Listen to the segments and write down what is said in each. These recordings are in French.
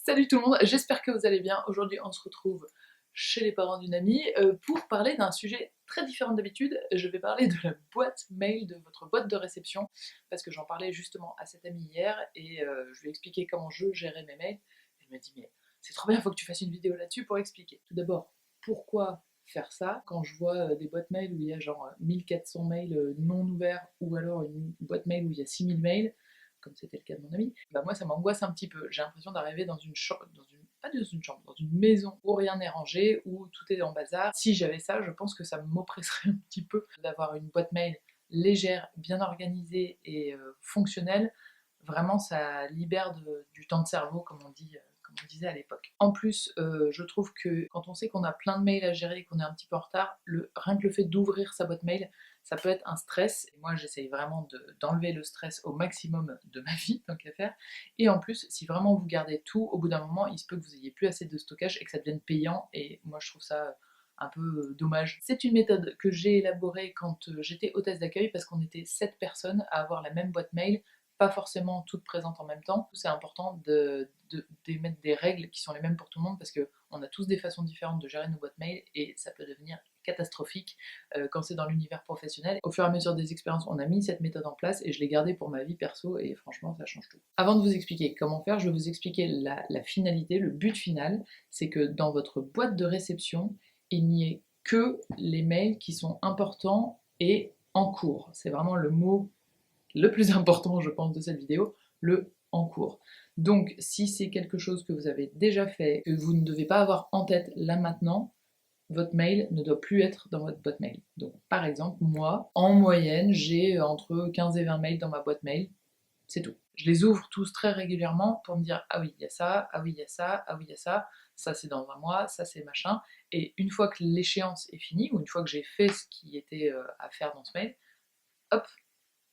Salut tout le monde, j'espère que vous allez bien. Aujourd'hui on se retrouve chez les parents d'une amie pour parler d'un sujet très différent d'habitude. Je vais parler de la boîte mail, de votre boîte de réception, parce que j'en parlais justement à cette amie hier et je lui ai expliqué comment je gérais mes mails. Elle m'a dit mais c'est trop bien, il faut que tu fasses une vidéo là-dessus pour expliquer. Tout d'abord, pourquoi faire ça quand je vois des boîtes mail où il y a genre 1400 mails non ouverts ou alors une boîte mail où il y a 6000 mails comme c'était le cas de mon ami, bah moi ça m'angoisse un petit peu. J'ai l'impression d'arriver dans une chambre, pas dans une chambre, dans une maison où rien n'est rangé, où tout est en bazar. Si j'avais ça, je pense que ça m'oppresserait un petit peu d'avoir une boîte mail légère, bien organisée et fonctionnelle. Vraiment, ça libère du temps de cerveau, comme on disait à l'époque. En plus, je trouve que quand on sait qu'on a plein de mails à gérer et qu'on est un petit peu en retard, rien que le fait d'ouvrir sa boîte mail, ça peut être un stress. Et moi, j'essaye vraiment d'enlever le stress au maximum de ma vie, tant qu'à faire. Et en plus, si vraiment vous gardez tout, au bout d'un moment, il se peut que vous ayez plus assez de stockage et que ça devienne payant. Et moi, je trouve ça un peu dommage. C'est une méthode que j'ai élaborée quand j'étais hôtesse d'accueil parce qu'on était 7 personnes à avoir la même boîte mail, pas forcément toutes présentes en même temps. C'est important d'émettre des règles qui sont les mêmes pour tout le monde parce qu'on a tous des façons différentes de gérer nos boîtes mail et ça peut devenir catastrophique quand c'est dans l'univers professionnel. Au fur et à mesure des expériences, on a mis cette méthode en place et je l'ai gardée pour ma vie perso et franchement, ça change tout. Avant de vous expliquer comment faire, je vais vous expliquer la finalité, le but final, c'est que dans votre boîte de réception, il n'y ait que les mails qui sont importants et en cours. C'est vraiment le mot le plus important, je pense, de cette vidéo, le en cours. Donc, si c'est quelque chose que vous avez déjà fait, que vous ne devez pas avoir en tête là maintenant, votre mail ne doit plus être dans votre boîte mail. Donc, par exemple, moi, en moyenne, j'ai entre 15 et 20 mails dans ma boîte mail. C'est tout. Je les ouvre tous très régulièrement pour me dire ah oui, il y a ça, ah oui, il y a ça, ah oui, il y a ça, ça c'est dans un mois, ça c'est machin. Et une fois que l'échéance est finie, ou une fois que j'ai fait ce qui était à faire dans ce mail, hop,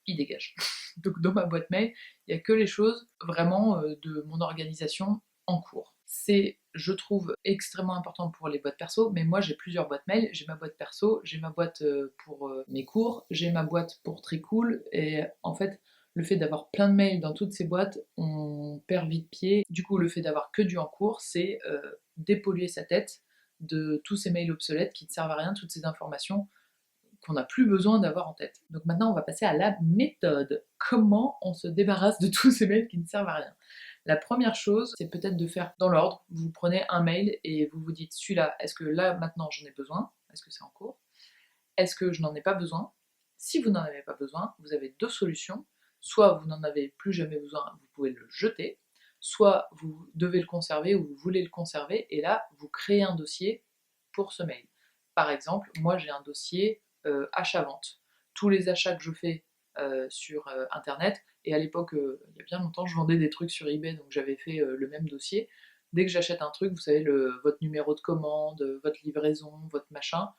il dégage. Donc dans ma boîte mail, il n'y a que les choses vraiment de mon organisation en cours. C'est, je trouve, extrêmement important pour les boîtes perso, mais moi j'ai plusieurs boîtes mail. J'ai ma boîte perso, j'ai ma boîte pour mes cours, j'ai ma boîte pour très cool, et en fait, le fait d'avoir plein de mails dans toutes ces boîtes, on perd vite pied. Du coup, le fait d'avoir que du en cours, c'est dépolluer sa tête de tous ces mails obsolètes qui ne servent à rien, toutes ces informations qu'on n'a plus besoin d'avoir en tête. Donc maintenant, on va passer à la méthode. Comment on se débarrasse de tous ces mails qui ne servent à rien? La première chose, c'est peut-être de faire dans l'ordre. Vous prenez un mail et vous vous dites celui-là, est-ce que là maintenant j'en ai besoin? Est-ce que c'est en cours? Est-ce que je n'en ai pas besoin? Si vous n'en avez pas besoin, vous avez deux solutions. Soit vous n'en avez plus jamais besoin, vous pouvez le jeter, soit vous devez le conserver ou vous voulez le conserver, et là, vous créez un dossier pour ce mail. Par exemple, moi j'ai un dossier achat-vente. Tous les achats que je fais sur Internet, et à l'époque, il y a bien longtemps, je vendais des trucs sur eBay, donc j'avais fait le même dossier. Dès que j'achète un truc, vous savez, votre numéro de commande, votre livraison, votre machin,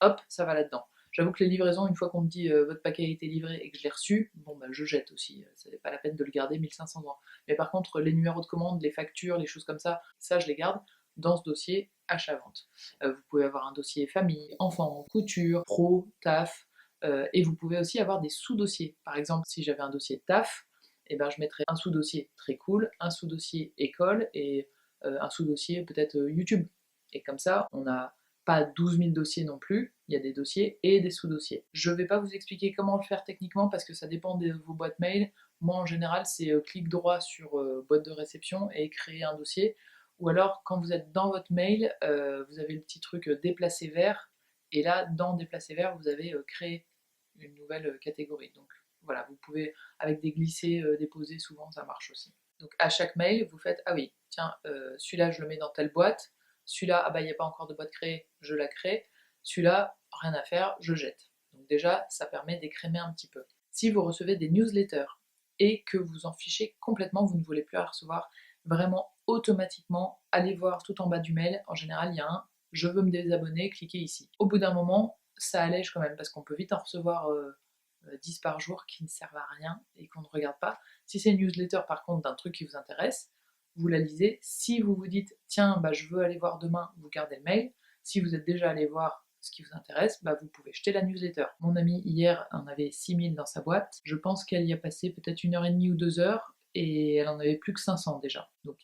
hop, ça va là-dedans. J'avoue que les livraisons, une fois qu'on me dit votre paquet a été livré et que je l'ai reçu, bon bah je jette aussi, c'est pas la peine de le garder 1500 ans. Mais par contre, les numéros de commande, les factures, les choses comme ça je les garde dans ce dossier achat-vente. Vous pouvez avoir un dossier famille, enfants, couture, pro, taf, et vous pouvez aussi avoir des sous-dossiers. Par exemple, si j'avais un dossier taf, et ben je mettrais un sous-dossier très cool, un sous-dossier école et un sous-dossier peut-être YouTube. Et comme ça, on a pas 12 000 dossiers non plus, il y a des dossiers et des sous-dossiers. Je vais pas vous expliquer comment le faire techniquement parce que ça dépend de vos boîtes mail. Moi en général c'est clic droit sur boîte de réception et créer un dossier. Ou alors quand vous êtes dans votre mail, vous avez le petit truc déplacer vers, et là dans déplacer vers vous avez créé une nouvelle catégorie. Donc voilà, vous pouvez avec des glissés, déposés, souvent ça marche aussi. Donc à chaque mail vous faites ah oui, tiens, celui-là je le mets dans telle boîte. Celui-là, ah bah il n'y a pas encore de boîte créée, je la crée. Celui-là, rien à faire, je jette. Donc déjà, ça permet d'écrémer un petit peu. Si vous recevez des newsletters et que vous en fichez complètement, vous ne voulez plus la recevoir, vraiment automatiquement, allez voir tout en bas du mail. En général, il y a un je veux me désabonner, cliquez ici. Au bout d'un moment, ça allège quand même parce qu'on peut vite en recevoir 10 par jour qui ne servent à rien et qu'on ne regarde pas. Si c'est une newsletter par contre d'un truc qui vous intéresse, vous la lisez. Si vous vous dites tiens bah je veux aller voir demain, vous gardez le mail. Si vous êtes déjà allé voir ce qui vous intéresse, bah vous pouvez jeter la newsletter. Mon amie hier en avait 6000 dans sa boîte, je pense qu'elle y a passé peut-être 1h30 ou 2 heures et elle en avait plus que 500 déjà. Donc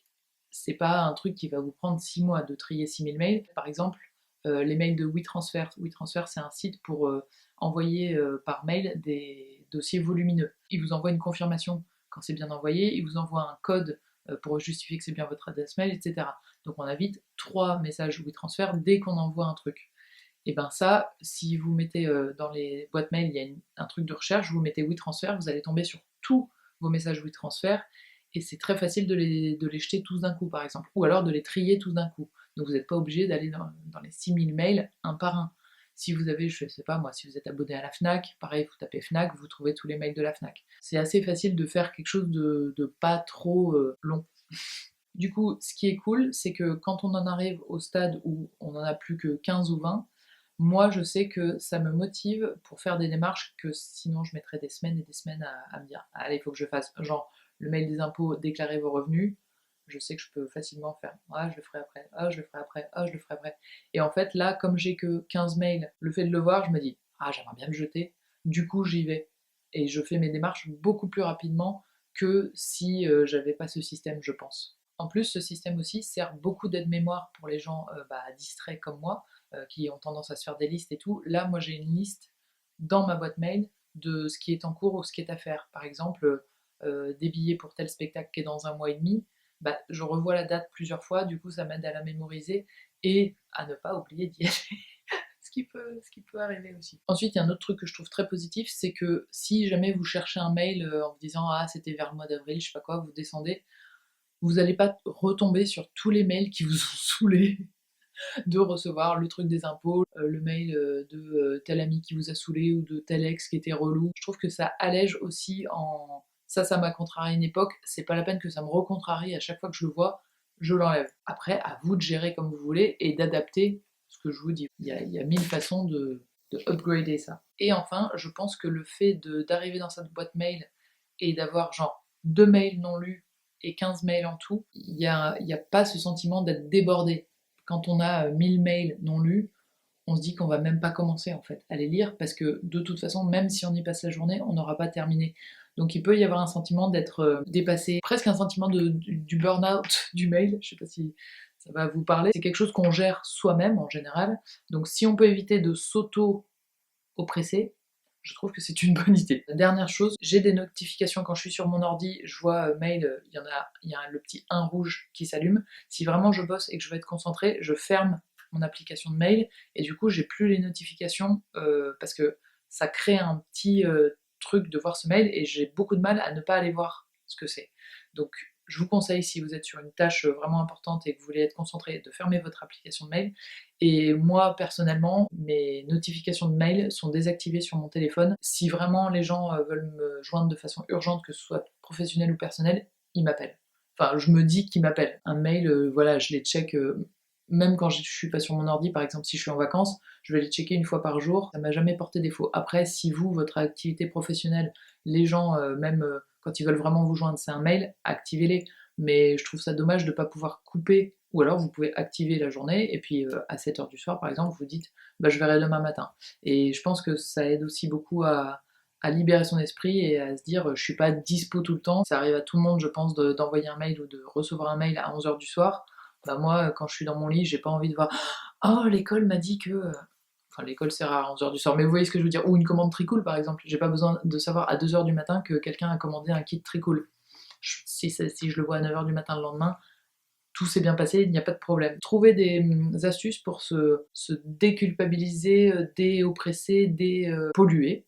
c'est pas un truc qui va vous prendre 6 mois de trier 6000 mails. Par exemple, les mails de WeTransfer. WeTransfer, c'est un site pour envoyer par mail des dossiers volumineux. Il vous envoie une confirmation quand c'est bien envoyé, il vous envoie un code pour justifier que c'est bien votre adresse mail, etc. Donc on a vite 3 messages WeTransfer dès qu'on envoie un truc. Et ben ça, si vous mettez dans les boîtes mail, il y a un truc de recherche, vous mettez WeTransfer, vous allez tomber sur tous vos messages WeTransfer, et c'est très facile de les jeter tous d'un coup, par exemple, ou alors de les trier tous d'un coup. Donc vous n'êtes pas obligé d'aller dans les 6000 mails un par un. Si vous avez, je sais pas moi, si vous êtes abonné à la FNAC, pareil, vous tapez FNAC, vous trouvez tous les mails de la FNAC. C'est assez facile de faire quelque chose de pas trop long. Du coup, ce qui est cool, c'est que quand on en arrive au stade où on n'en a plus que 15 ou 20, moi je sais que ça me motive pour faire des démarches que sinon je mettrais des semaines et des semaines à me dire allez, il faut que je fasse, genre le mail des impôts, déclarer vos revenus, je sais que je peux facilement faire ah je le ferai après, ah je le ferai après, ah je le ferai après. Et en fait là, comme j'ai que 15 mails, le fait de le voir, je me dis ah j'aimerais bien le jeter, du coup j'y vais. Et je fais mes démarches beaucoup plus rapidement que si j'avais pas ce système, je pense. En plus, ce système aussi sert beaucoup d'aide-mémoire pour les gens distraits comme moi, qui ont tendance à se faire des listes et tout. Là, moi, j'ai une liste dans ma boîte mail de ce qui est en cours ou ce qui est à faire. Par exemple, des billets pour tel spectacle qui est dans 1 mois et demi, je revois la date plusieurs fois, du coup, ça m'aide à la mémoriser et à ne pas oublier d'y aller. Ce qui peut arriver aussi. Ensuite, il y a un autre truc que je trouve très positif, c'est que si jamais vous cherchez un mail en vous disant ah c'était vers le mois d'avril, je sais pas quoi, vous descendez, vous n'allez pas retomber sur tous les mails qui vous ont saoulé de recevoir le truc des impôts, le mail de tel ami qui vous a saoulé ou de tel ex qui était relou. Je trouve que ça allège aussi en... Ça m'a contrarié une époque, c'est pas la peine que ça me recontrarie à chaque fois que je le vois, je l'enlève. Après, à vous de gérer comme vous voulez et d'adapter ce que je vous dis. Il y a 1000 façons de upgrader ça. Et enfin, je pense que le fait d'arriver dans cette boîte mail et d'avoir genre 2 mails non lus et 15 mails en tout, il y a pas ce sentiment d'être débordé. Quand on a 1000 mails non lus, on se dit qu'on va même pas commencer en fait à les lire parce que de toute façon, même si on y passe la journée, on n'aura pas terminé. Donc il peut y avoir un sentiment d'être dépassé, presque un sentiment du burn-out du mail, je sais pas si ça va vous parler. C'est quelque chose qu'on gère soi-même en général, donc si on peut éviter de s'auto-oppresser, je trouve que c'est une bonne idée. La dernière chose, j'ai des notifications quand je suis sur mon ordi, je vois mail, il y a le petit 1 rouge qui s'allume. Si vraiment je bosse et que je veux être concentrée, je ferme mon application de mail et du coup j'ai plus les notifications parce que ça crée un petit truc de voir ce mail et j'ai beaucoup de mal à ne pas aller voir ce que c'est. Donc je vous conseille, si vous êtes sur une tâche vraiment importante et que vous voulez être concentré, de fermer votre application de mail. Et moi, personnellement, mes notifications de mail sont désactivées sur mon téléphone. Si vraiment les gens veulent me joindre de façon urgente, que ce soit professionnel ou personnel, ils m'appellent. Enfin, je me dis qu'ils m'appellent. Un mail, voilà, je les check, même quand je suis pas sur mon ordi, par exemple, si je suis en vacances, je vais les checker une fois par jour. Ça m'a jamais porté défaut. Après, si vous, votre activité professionnelle, les gens, même quand ils veulent vraiment vous joindre, c'est un mail, activez-les. Mais je trouve ça dommage de ne pas pouvoir couper, ou alors vous pouvez activer la journée, et puis à 7h du soir, par exemple, vous dites je verrai demain matin. Et je pense que ça aide aussi beaucoup à libérer son esprit et à se dire je suis pas dispo tout le temps. Ça arrive à tout le monde, je pense, d'envoyer un mail ou de recevoir un mail à 11h du soir. Moi, quand je suis dans mon lit, j'ai pas envie de voir oh l'école m'a dit que. Enfin, l'école c'est rare à 11h du soir, mais vous voyez ce que je veux dire. Ou une commande Tricool par exemple. J'ai pas besoin de savoir à 2h du matin que quelqu'un a commandé un kit Tricool. Si je le vois à 9h du matin le lendemain, tout s'est bien passé, il n'y a pas de problème. Trouver des astuces pour se déculpabiliser, déoppresser, dépolluer,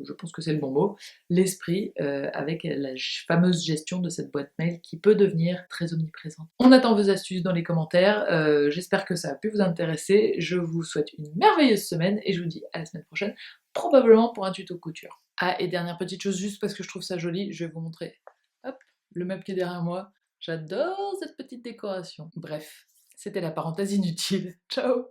je pense que c'est le bon mot, l'esprit avec la fameuse gestion de cette boîte mail qui peut devenir très omniprésente. On attend vos astuces dans les commentaires, j'espère que ça a pu vous intéresser, je vous souhaite une merveilleuse semaine et je vous dis à la semaine prochaine, probablement pour un tuto couture. Ah, et dernière petite chose, juste parce que je trouve ça joli, je vais vous montrer, hop, le meuble qui est derrière moi. J'adore cette petite décoration. Bref, c'était la parenthèse inutile. Ciao!